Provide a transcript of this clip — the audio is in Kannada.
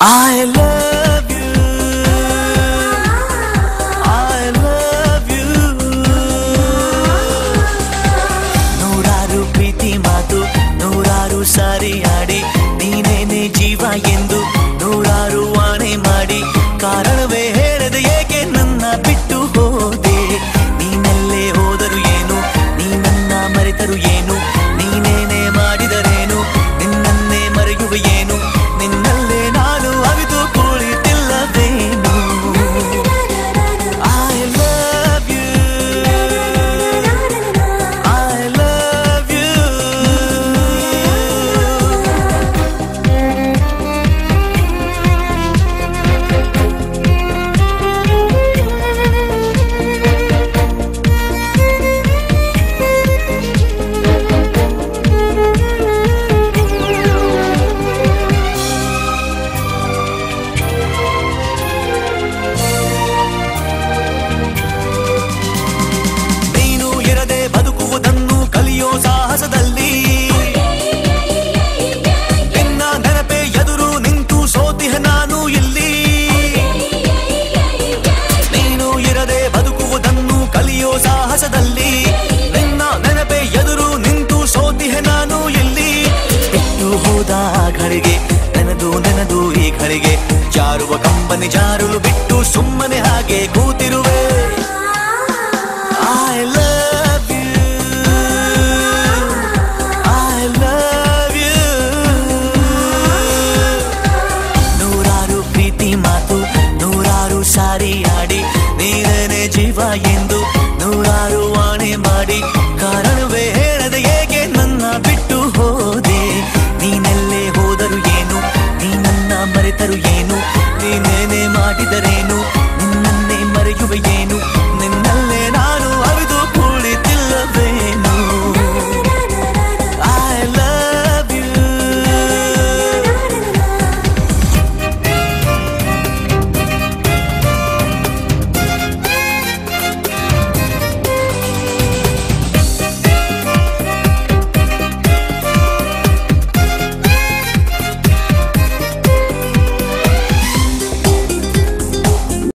I love you, I love you. ನೂರಾರು ಪ್ರೀತಿ ಮಾತು ನೂರಾರು ಸಾರಿ ಆಡಿ ನೀನೇನೆ ಜೀವ ಎಂದು ನೂರಾರು ಆಣೆ ಮಾಡಿ ಕಾರಣವೇ ಹೇಳದೆ ಏಕೆ ನನ್ನ ಬಿಟ್ಟು ಹೋದೆ. ನೀನೆಲ್ಲೇ ಹೋದರು ಏನು ನೀ ನನ್ನ ಮರೆತರು ಏನು ನೀನೇನೆ ಮಾಡಿದರೇನು ನಿನ್ನನ್ನೇ ಮರೆಯುವ ಏನು ನಿನ್ನಲ್ಲೇ ನಾನು ಅವಿತು ಕುಳಿತಿಲ್ಲವೇನು. I love you, I love you. ನೀನು ಇರದೆ ಬದುಕುವುದನ್ನು ಕಲಿಯೋ ಸಾಹಸದಲ್ಲಿ ನಿನ್ನ ನೆನಪೇ ಎದುರು ನಿಂತು ಸೋತಿಹ ನಾನು ಇಲ್ಲಿ. ನೀನು ಇರದೆ ಬದುಕುವುದನ್ನು ಕಲಿಯೋ ಸಾಹಸದಲ್ಲಿ ನಿನ್ನ ನೆನಪೇ ಎದುರು ನಿಂತು ಸೋತಿಹ ನಾನು ಇಲ್ಲಿ. ಬಿಟ್ಟು ಹೋದ ಘಳಿಗೆ ನೆನೆದು ನೆನೆದು ಈ ಘಳಿಗೆ ಜಾರುವ ಕಂಬನಿ ಜಾರುಲು